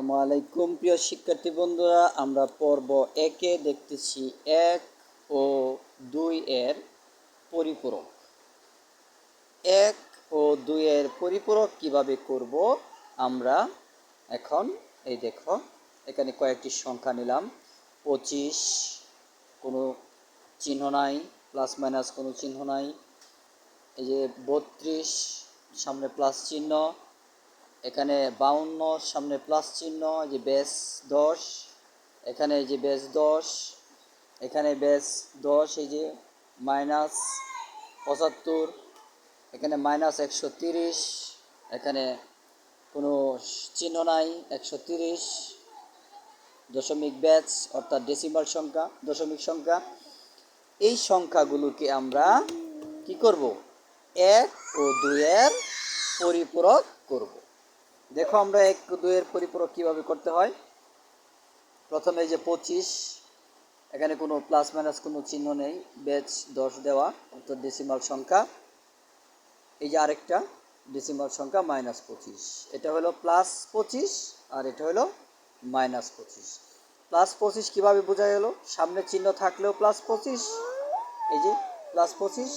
আসসালামু আলাইকুম প্রিয় শিক্ষার্থী বন্ধুরা, আমরা পর্ব একে দেখতেছি 1 ও 2 এর পরিপূরক। 1 ও 2 এর পরিপূরক কিভাবে করব আমরা এখন। এই দেখো, এখানে কয়েকটি সংখ্যা নিলাম। 25 কোনো চিহ্ন নাই, প্লাস মাইনাস কোনো চিহ্ন নাই। এই যে 32 সামনে প্লাস চিহ্ন, এখানে 52 সামনে প্লাস চিহ্ন, যে বেস 10, এখানে যে বেস 10, এখানে বেস 10, এই যে মাইনাস 75, এখানে মাইনাস 130, এখানে কোনো চিহ্ন নাই, 130 দশমিক বেস অর্থাৎ ডেসিমাল সংখ্যা, দশমিক সংখ্যা। এই সংখ্যাগুলোকে আমরা কি করব? 1 ও 2 এর পরিপূরক করব। দেখো আমরা 1 ও 2 এর পরিপূরক কীভাবে করতে হয়। প্রথমে এই যে 25, এখানে কোনো প্লাস মাইনাস কোনো চিহ্ন নেই, বেস 10 দেওয়া অর্থাৎ ডেসিমাল সংখ্যা। এই যে আরেকটা ডেসিমাল সংখ্যা -25, এটা হলো +25 আর এটা হলো -25। +25 কীভাবে বোঝা গেল? সামনে চিহ্ন থাকলেও +25, এই যে +25,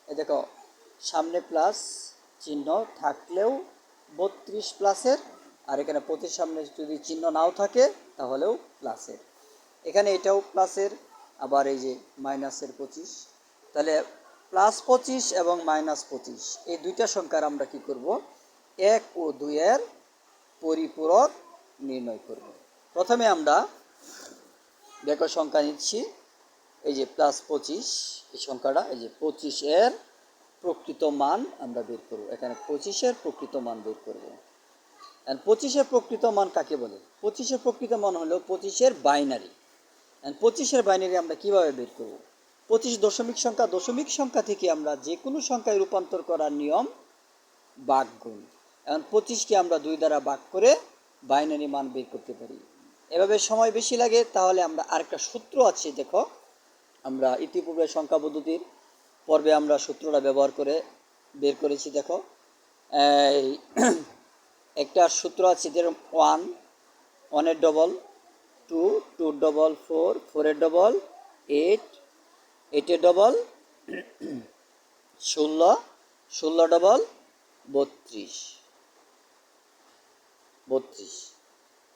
এই দেখো সামনে প্লাস চিহ্ন থাকলেও 32 প্লাসের, আর এখানে 25 সামনে যদি চিহ্ন নাও থাকে তাহলেও প্লাসের। এখানে এটাও প্লাসের, আবার এই যে মাইনাসের 25। তাহলে +25 এবং -25 এই দুইটা সংখ্যার আমরা কি করব? 1 ও 2 এর পরিপূরক নির্ণয় করব। প্রথমে আমরা দেখো সংখ্যা নিচ্ছি, এই যে +25 এই সংখ্যাটা, এই যে 25 এর প্রকৃত মান আমরা বের করব। এখানে 25 এর প্রকৃত মান বের করব। 25 এর প্রকৃত মান কাকে বলে? 25 এর প্রকৃত মান হলো 25 এর বাইনারি। 25 এর বাইনারি আমরা কিভাবে বের করব? 25 দশমিক সংখ্যা, দশমিক সংখ্যা থেকে আমরা যে কোনো সংখ্যায় রূপান্তর করার নিয়ম ভাগগুণ। এখন 25কে আমরা 2 দ্বারা ভাগ করে বাইনারি মান বের করতে পারি। এভাবে সময় বেশি লাগে, তাহলে আমরা আরেকটা সূত্র আছে, দেখো আমরা ইতিপূর্বে সংখ্যা পদ্ধতির পর্বে আমরা সূত্রটা ব্যবহার করে বের করেছি। দেখো এই একটা সূত্র আছে, যেরকম 1 এর ডবল 2, 2 ডবল 4, 4 এর ডবল 8, 8 এর ডবল 16, 16 ডবল 32, 32।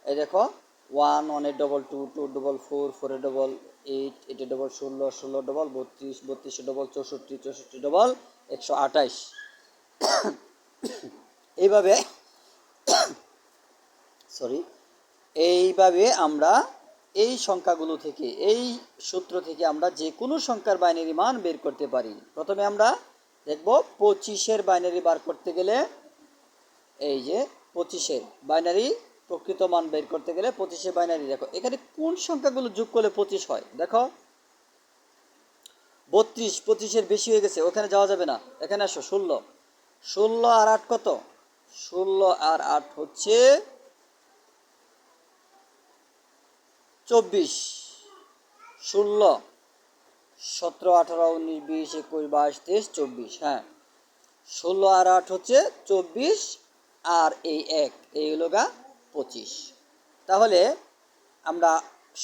এই দেখো 1 এর ডবল 2, 2 ডবল 4, 4 এর ডবল 8, 8 এর ডবল 16, 16 ডবল 32, 32 এর ডবল 64, 64 ডবল 128। এইভাবে এইভাবে আমরা এই সংখ্যাগুলো থেকে, এই সূত্র থেকে আমরা যে কোনো সংখ্যার বাইনারি মান বের করতে পারি। প্রথমে আমরা দেখব 25 বাইনারি বার করতে গেলে, এই যে 25 বাইনারি প্রকৃত মান বের করতে গেলে 25 বাইনারি, দেখো এখানে কোন সংখ্যাগুলো যোগ করলে 25 হয়। দেখো 32, 25 বেশি হয়ে গেছে, ওখানে যাওয়া যাবে না, এখানে আসো 16, 16 আর 8 কত? 16 আর 8 হচ্ছে 24, 16, 17, 18, 19, 20, 21, 22, 23, 24। হ্যাঁ, 16 আর 8 হচ্ছে 24, আর এই 1 এই হলো 25। তাহলে আমরা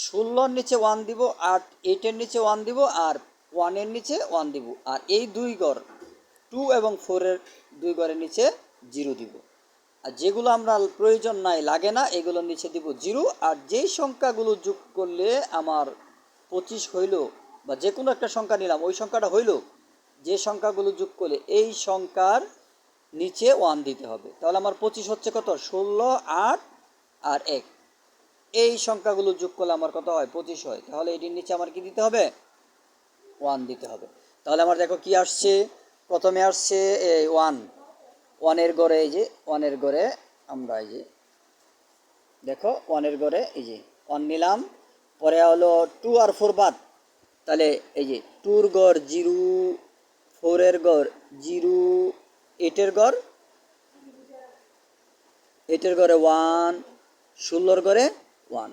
16-র নিচে 1 দিব, 8-এর নিচে 1 দিব, আর 1-এর নিচে 1 দিব, আর এই 2 ঘর 2 এবং 4-এর 2 ঘরের নিচে 0 দিব। আর যেগুলো আমরা প্রয়োজন নাই, লাগে না, এগুলোর নিচে দিব 0। আর যেই সংখ্যাগুলো যোগ করলে আমার 25 হইল, বা যে কোনো একটা সংখ্যা নিলাম, ওই সংখ্যাটা হইল, যে সংখ্যাগুলো যোগ করলে এই সংখ্যার নিচে 1 দিতে হবে। তাহলে আমার 25 হচ্ছে কত? 16, 8 আর 1। এই সংখ্যাগুলো যোগ করলে আমার কত হয়? 25 হয়। তাহলে এটির নিচে আমার কি দিতে হবে? 1 দিতে হবে। তাহলে আমার দেখো কি আসছে, প্রথমে আসছে এই 1 এর ঘরে, এই যে 1 এর ঘরে আমরা এই যে দেখো 1 এর ঘরে এই যে 1 নিলাম, পরে হলো 2 আর 4 বাদ, তাহলে এই যে 2 এর ঘর 0, 4 এর ঘর 0, 8 এর ঘর 8 এর ঘরে 1, 16 এর ঘরে 1।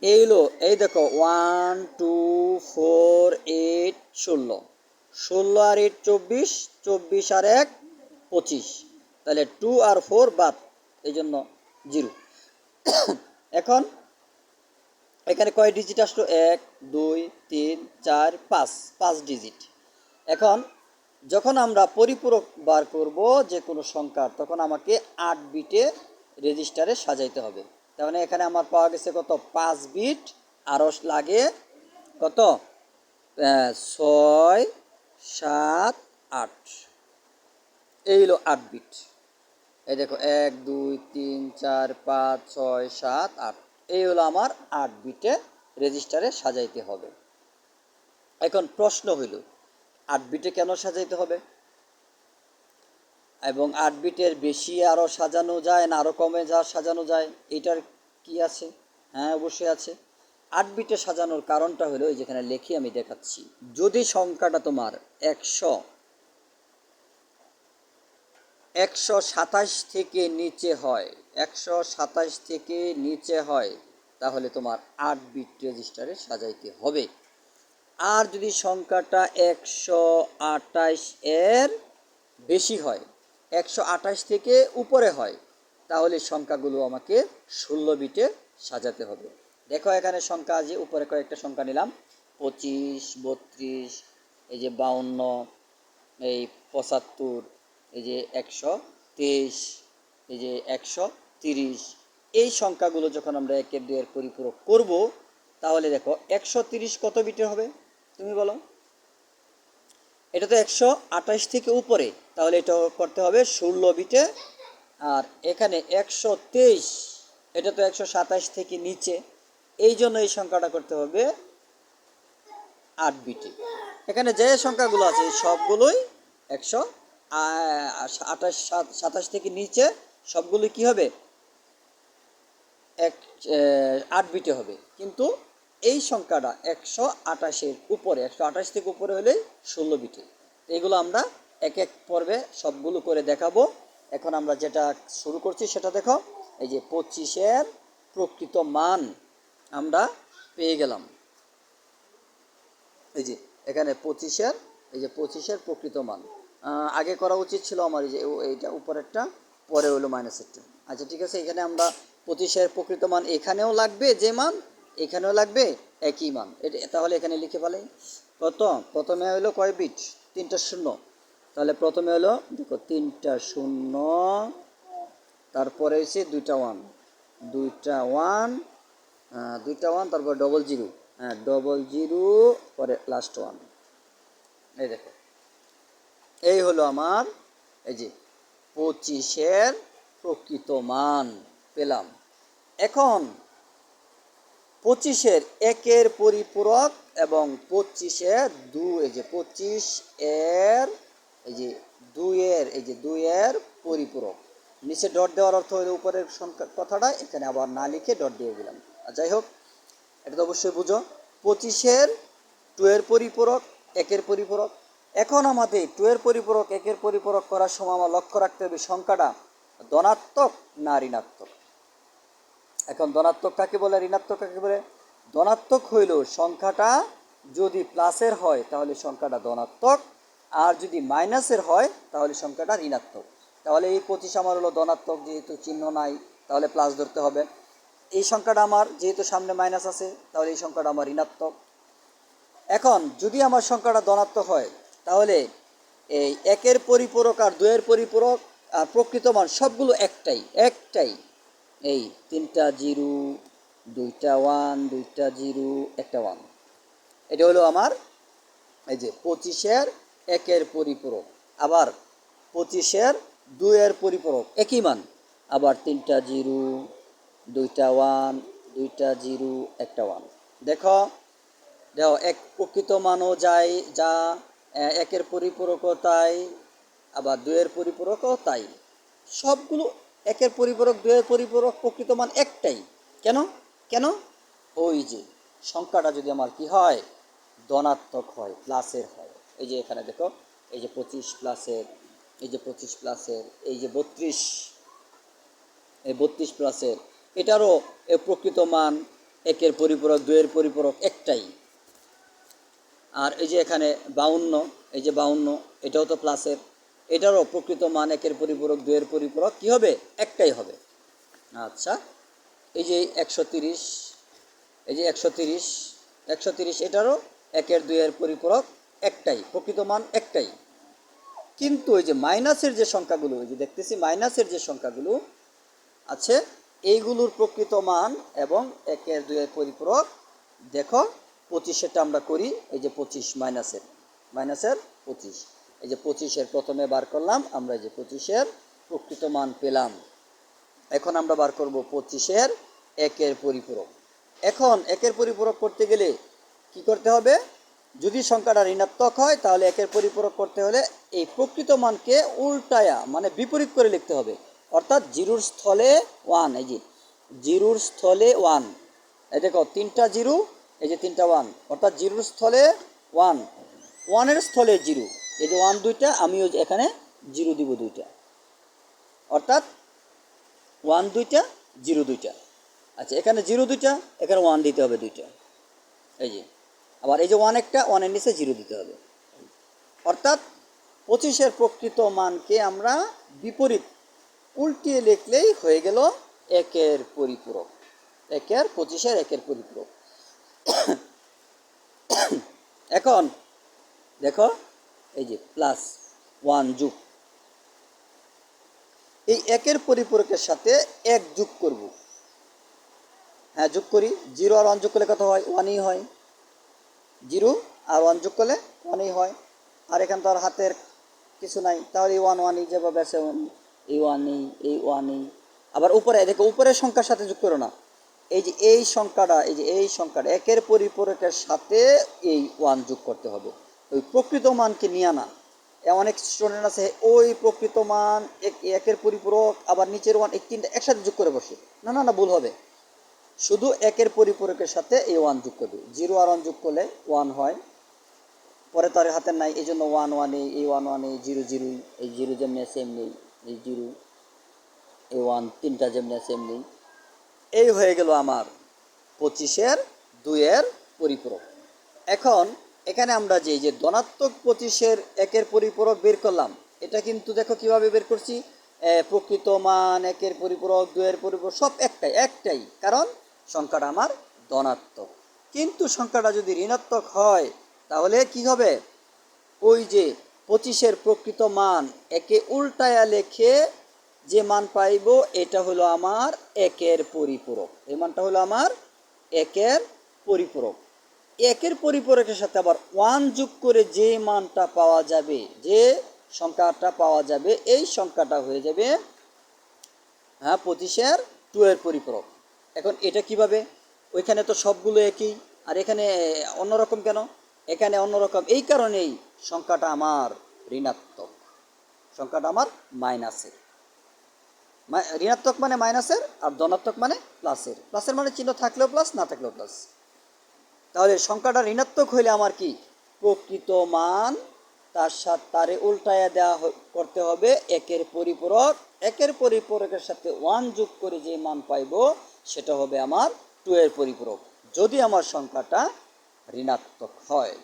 এই হলো, এই দেখো 1, 2, 4, 8, 16, 16 আর 8 24, 24 আর 1 25। তাহলে 2 আর 4 বাদ, এই জন্য 0। এখন এখানে কয় ডিজিট আসলো? 1 2 3 4 5, 5 ডিজিট। এখন যখন আমরা পরিপূরক বার করব যে কোনো সংখ্যার, তখন আমাকে 8 বিটে রেজিস্টারে সাজাইতে হবে। তার মানে এখানে আমার পাওয়া গেছে কত? 5 বিট। আরও লাগে কত? 6 7 8। এই হলো 8 বিট। এই দেখো 1 2 3 4 5 6 7 8, এই হলো আমার 8 বিটে রেজিস্টারে সাজাইতে হবে। এখন প্রশ্ন হইল 8 বিটে কেন সাজাইতে হবে, এবং 8 বিটের বেশি আরও সাজানো যায় না আরও কমে সাজানো যায়, এটার কি আছে? হ্যাঁ, অবশ্যই আছে। 8 বিটে সাজানোর কারণটা হলো, এই যেখানে লিখি আমি দেখাচ্ছি। যদি সংখ্যাটা তোমার 127 থেকে নিচে হয়, 127 থেকে নিচে হয়, তাহলে তোমার 8 বিট রেজিস্টারে সাজাইতে হবে। আর যদি সংখ্যাটা 128 এর বেশি হয়, 128 থেকে উপরে হয়, তাহলে সংখ্যাগুলো আমাকে 16 বিটে সাজাতে হবে। দেখো এখানে সংখ্যা আছে, উপরে কয়েকটা সংখ্যা নিলাম, 25 32, এই যে 52, এই 75, এই যে 123, এই যে 130। এই সংখ্যাগুলো যখন আমরা 1 2 এর পরিপূরক করব, তাহলে দেখো 130 কত বিটে হবে তুমি বলো? এটা তো 128 থেকে উপরে, তাহলে এটা করতে হবে 16 বিটে। আর এখানে 123, এটা তো 127 থেকে নিচে, এই জন্য এই সংখ্যাটা করতে হবে 8 বিটে। এখানে যে সংখ্যাগুলো আছে সবগুলোই 127 থেকে নিচে, সবগুলোই কি হবে? 8 বিটে হবে। কিন্তু এই সংখ্যাটা 128-এর উপরে, 128 থেকে উপরে হলে 16 বিটে। এগুলো আমরা এক এক পর্বে সবগুলো করে দেখাবো। এখন আমরা যেটা শুরু করছি সেটা দেখো, এই যে 25-এর প্রকৃত মান আমরা পেয়ে গেলাম। এই যে এখানে 25-এর, এই যে 25-এর প্রকৃত মান আগে করা উচিত ছিল আমার, এই যে এইটা উপরেরটা, পরে হলো মাইনাসেরটা। আচ্ছা ঠিক আছে, এখানে আমরা 25-এর প্রকৃত মান এখানেও লাগবে যে মান, এখানেও লাগবে একই মান। এটা তাহলে এখানে লিখে ফেলাই। কত? প্রথমে হলো কয় বিট? 3টা শূন্য। তাহলে প্রথমে হলো দেখো 3টা শূন্য, তারপরে হচ্ছে 2টা 1, 2টা 1, 2টা 1, তারপর ডবল জিরো, হ্যাঁ ডবল জিরো, পরে লাস্ট 1। এই দেখো, এই হলো আমার এই যে 25-এর প্রকৃত মান পেলাম। এখন 25-এর 1-এর পরিপূরক এবং 25-এর 2, এই যে 25-এর এই যে 2-এর, এই যে 2-এর পরিপূরক। নিচে ডট দেওয়ার অর্থ হলো উপরের সংখ্যা কথাটা এখানে আবার না লিখে ডট দিয়ে দিলাম। আর যাই হোক, এটা তো অবশ্যই বুঝো। 25-এর 2-এর পরিপূরক, 1-এর পরিপূরক। এখন আমাদের 2-এর পরিপূরক, 1-এর পরিপূরক করার সময় আমার লক্ষ্য রাখতে হবে সংখ্যাটা ধনাত্মক না ঋণাত্মক। এখন ধনাত্মক কাকে বলে, ঋণাত্মক কাকে বলে? ধনাত্মক হইল সংখ্যাটা যদি প্লাসের হয় তাহলে সংখ্যাটা ধনাত্মক, আর যদি মাইনাসের হয় তাহলে সংখ্যাটা ঋণাত্মক। তাহলে এই 25 আমার হলো ধনাত্মক, যেহেতু চিহ্ন নাই তাহলে প্লাস ধরতে হবে। এই সংখ্যাটা আমার যেহেতু সামনে মাইনাস আছে, তাহলে এই সংখ্যাটা আমার ঋণাত্মক। এখন যদি আমার সংখ্যাটা ধনাত্মক হয়, তাহলে এই 1-এর পরিপূরক আর 2-এর পরিপূরক আর প্রকৃত মান সবগুলো একটাই। এই 3টা জিরো, 2টা 1, 2টা জিরো, একটা 1। এটা হলো আমার এই যে 25-এর 1-এর পরিপূরক। আবার 25-এর 2-এর পরিপূরক একই মান, আবার 3টা জিরো, 2টা 1, 2টা জিরো, একটা 1। দেখো এক প্রকৃত মানও যায় যা, 1-এর পরিপূরকও তাই, আবার 2-এর পরিপূরকও তাই। সবগুলো 1-এর পরিপূরক, 2-এর পরিপূরক, প্রকৃত মান একটাই। কেন? ওই যে সংখ্যাটা যদি আমার কি হয়, ধনাত্মক হয়, প্লাসের হয়। এই যে এখানে দেখো, এই যে 25 প্লাসের, এই যে 25 প্লাসের, এই যে 32, এই 32 প্লাসের, এটারও প্রকৃত মান 1-এর পরিপূরক, 2-এর পরিপূরক একটাই। আর এই যে এখানে 52, এই যে 52, এটাও তো প্লাসের, এটারও প্রকৃত মান 1-এর পরিপূরক, 2-এর পরিপূরক কি হবে? একটাই হবে। আচ্ছা, এই যে 130, এই যে 130, 130 এটারও 1 2 পরিপূরক একটাই, প্রকৃত মান একটাই। কিন্তু ওই যে মাইনাসের যে সংখ্যাগুলো, ওই যে দেখতেছি মাইনাসের যে সংখ্যাগুলো আছে, এইগুলোর প্রকৃত মান এবং 1 2 পরিপূরক দেখো 25 আমরা করি। এই যে 25 মাইনাসের 25, এই যে 25 প্রথমে বার করলাম আমরা, এই যে 25 প্রকৃত মান পেলাম। এখন আমরা বার করব 25 1 পরিপূরক। এখন 1 পরিপূরক করতে গেলে কি করতে হবে? যদি সংখ্যাটা ঋণাত্মক হয় তাহলে 1 পরিপূরক করতে হলে এই প্রকৃত মানকে উল্টায়া মানে বিপরীত করে লিখতে হবে। অর্থাৎ জিরোর স্থলে 1, এই যে জিরোর স্থলে 1, এই দেখো 3টা জিরো, এই যে 3টা 1, অর্থাৎ জিরোর স্থলে 1, 1 স্থলে 0, এই যে 1 2টা, আমিও এখানে 0 দিব 2টা, অর্থাৎ 1 2টা 0 2টা। আচ্ছা, এখানে 0 2টা, এখানে 1 দিতে হবে 2টা, এই যে আবার এই যে 1 একটা, 1 নিচে 0 দিতে হবে। অর্থাৎ 25 প্রকৃত মানকে আমরা বিপরীত উল্টিয়ে লিখলেই হয়ে গেল 1 পরিপূরক। 25 পরিপূরক। এখন দেখো এই যে প্লাস 1 যোগ, এই 1 পরিপূরকের সাথে 1 যোগ করব। হ্যাঁ, যোগ করি। 0 আর 1 যোগ করলে কত হয়? 1ই হয়। 0 আর 1 যোগ করলে 1ই হয়। আর এখানে তো আর হাতের কিছু নাই, তাহলে এই 1 1ই যেভাবে আছে, এই 1ই, এই 1ই। আবার উপরে দেখো, উপরের সংখ্যার সাথে যোগ করো না, এই যে এই সংখ্যাটা, এই যে এই সংখ্যাটা 1 পরিপূরকের সাথে এই 1 যোগ করতে হবে, ওই প্রকৃত মানকে নিয়ে না। অনেক স্টুডেন্ট আছে ওই প্রকৃত মান 1 পরিপূরক আবার নিচের 1, এই তিনটা একসাথে যোগ করে বসে। না না না, ভুল হবে। শুধু 1 পরিপূরকের সাথে এই 1 যোগ করবে। 0 আর 1 যোগ করলে 1 হয়, পরে তার হাতের নাই, এই জন্য 1 1, এই 1 1, এই 0 0, এই 0 যেমনি আছে এমনি, এই 0, এই 1, তিনটা যেমনি আছে এমনি। এই হয়ে গেল আমার 25 2 পরিপূরক। এখন এখানে আমরা যে ধনাত্মক 25 1 পরিপূরক বের করলাম, এটা কিন্তু দেখো কিভাবে বের করছি। প্রকৃত মান 1 পরিপূরক 2 পরিপূরক সব একটাই, কারণ সংখ্যাটা আমার ধনাত্মক। কিন্তু সংখ্যাটা যদি ঋণাত্মক হয় তাহলে কি হবে? ওই যে 25 প্রকৃত মান একে উল্টায়া লেখে যে মান পাইব, এটা হলো আমার 1 পরিপূরক। এই মানটা হলো আমার 1 পরিপূরক। 1 পরিপূরকের সাথে আবার 1 যোগ করে যে মানটা পাওয়া যাবে, যে সংখ্যাটা পাওয়া যাবে, এই সংখ্যাটা হয়ে যাবে 25 2 পরিপূরক। এখন এটা কিভাবে? ওইখানে তো সবগুলো একই, আর এখানে অন্যরকম কেন? এখানে অন্যরকম এই কারণেই সংখ্যাটা আমার ঋণাত্মক, সংখ্যাটা আমার মাইনাসের। ঋণাত্মক মানে মাইনাসের, আর ধনাত্মক মানে প্লাসের। প্লাসের মানে চিহ্ন থাকলেও প্লাস, না থাকলেও প্লাস। তাহলে সংখ্যাটা ঋণাত্মক হইলে আমার কি? প্রকৃত মান তার সাথে তারে উল্টায়া দেওয়া করতে হবে 1 পরিপূরক। 1 পরিপূরকের সাথে 1 যোগ করে যে মান পাইব সেটা হবে আমার 2 পরিপূরক, যদি আমার সংখ্যাটা ঋণাত্মক হয়।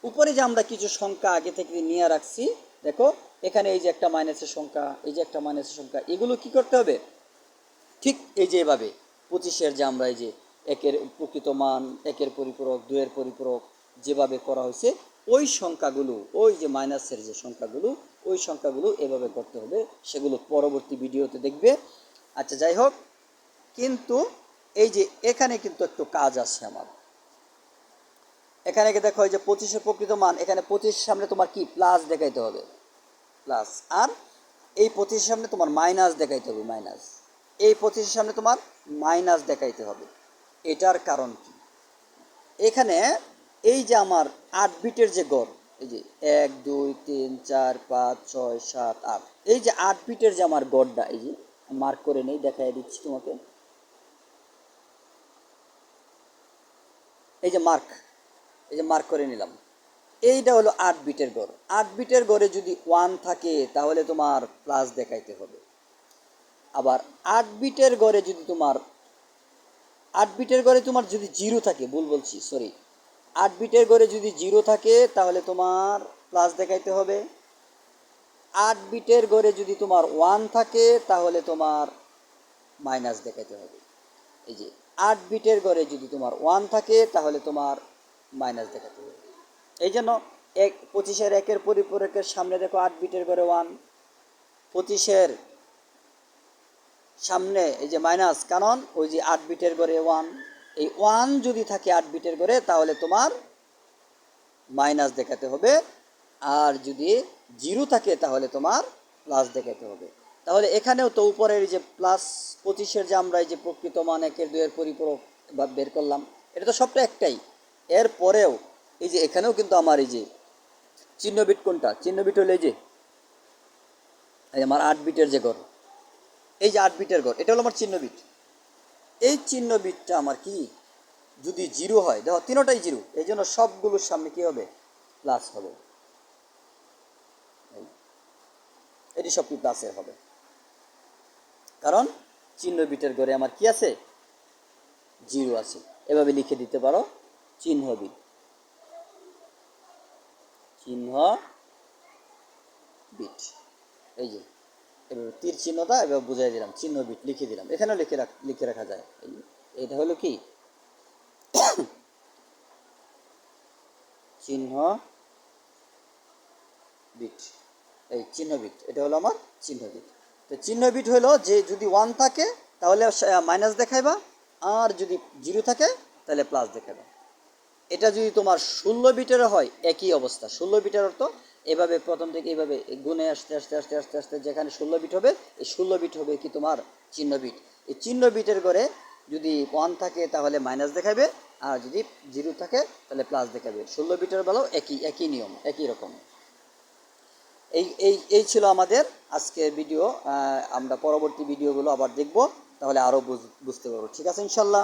উপরে যে আমরা কিছু সংখ্যা আগে থেকে নিয়ে রাখছি, দেখো এখানে এই যে একটা মাইনাসের সংখ্যা, এই যে একটা মাইনাসের সংখ্যা, এগুলো কি করতে হবে? ঠিক এই যে এভাবে 25 যে আমরা এই যে 1 প্রকৃত মান 1 পরিপূরক 2 পরিপূরক যেভাবে করা হয়েছে, ওই সংখ্যাগুলো, ওই যে মাইনাসের যে সংখ্যাগুলো, ওই সংখ্যাগুলো এভাবে করতে হবে। সেগুলো পরবর্তী ভিডিওতে দেখবে। আচ্ছা, যাই হোক, কিন্তু এই যে এখানে কিন্তু একটু কাজ আছে আমার। এখানে দেখো এই যে 25 প্রকৃত মান, এখানে 25 সামনে তোমার কি প্লাস দেখাইতে হবে, প্লাস। আর এই 25 সামনে তোমার মাইনাস দেখাইতে হবে, মাইনাস। এই 25 সামনে তোমার মাইনাস দেখাইতে হবে। এটার কারণ কি? এখানে এই যে আমার 8 বিটের যে গড়, এই যে 1 2 3 4 5 6 7 8, এই যে 8 বিটের যে আমার গড়টা, এই যে মার্ক করে নেই, দেখাই দিচ্ছি তোমাকে। এই যে মার্ক, এই যে মার্ক করে নিলাম। এইটা হলো 8 বিটের গড়। 8 বিটের গড়ে যদি 1 থাকে তাহলে তোমার প্লাস দেখাইতে হবে। আবার 8 বিটের গড়ে যদি তোমার 8 বিটের গড়ে তোমার যদি 0 থাকে, ভুল বলছি, সরি, 8 বিটের গড়ে যদি 0 থাকে তাহলে তোমার প্লাস দেখাইতে হবে। 8 বিটের গড়ে যদি তোমার 1 থাকে তাহলে তোমার মাইনাস দেখাইতে হবে। এই যে 8 বিটের ঘরে যদি তোমার 1 থাকে তাহলে তোমার মাইনাস দেখাতে হবে। এই জন্য 25-এর 1-এর পরিপূরকের সামনে দেখো 8 বিটের ঘরে 1, 25-এর সামনে এই যে মাইনাস, কারণ ওই যে 8 বিটের ঘরে 1, এই 1 যদি থাকে 8 বিটের ঘরে তাহলে তোমার মাইনাস দেখাতে হবে, আর যদি 0 থাকে তাহলে তোমার প্লাস দেখাতে হবে। তাহলে এখানেও তো উপরের যে প্লাস 25-এর যে আমরা এই যে প্রকৃত মান 1-এর 2-এর পরিপূরক বের করলাম, এটা তো সবটা একটাই। এর পরেও এই যে এখানেও কিন্তু আমার এই যে চিহ্ন বিট, কোনটা চিহ্ন বিট হলো এই আমার 8 বিটের যে ঘর, এই যে 8 বিটের ঘর, এটা হলো আমার চিহ্ন বিট। এই চিহ্ন বিটটা আমার কি যদি 0 হয়, দেখো তিনোটাই 0, এই জন্য সবগুলোর সামনে কি হবে, প্লাস হবে। এটি সবটি প্লাসের হবে, কারণ চিহ্ন বিটের ঘরে আমার কি আছে, 0 আছে। এভাবে লিখে দিতে পারো চিহ্ন বিট, চিহ্ন বিট। এই যে এভাবে তীর চিহ্নটা এভাবে বুঝাই দিলাম, চিহ্ন বিট লিখে দিলাম, এখানেও লিখে রাখা যায়। এটা হলো কি চিহ্ন বিট, এই চিহ্ন বিট, এটা হলো আমার চিহ্ন বিট। তো চিহ্ন বিট হলো যে যদি 1 থাকে তাহলে মাইনাস দেখাইবা, আর যদি 0 থাকে তাহলে প্লাস দেখাবা। এটা যদি তোমার 16 বিটের হয় একই অবস্থা। 16 বিটের অর্থ এভাবে প্রথম থেকে এইভাবে গুণে আস্তে আস্তে আস্তে আস্তে আস্তে যেখানে 16 বিট হবে, এই 16 বিট হবে কি তোমার চিহ্ন বিট। এই চিহ্ন বিটের ঘরে যদি 1 থাকে তাহলে মাইনাস দেখাবে, আর যদি 0 থাকে তাহলে প্লাস দেখাবে। 16 বিটের বেলাও একই নিয়ম, একই রকম। এই এই এই ছিল আমাদের আজকের ভিডিও। আমরা পরবর্তী ভিডিওগুলো আবার দেখব, তাহলে আরও বুঝতে পারবো। ঠিক আছে ইনশাল্লাহ।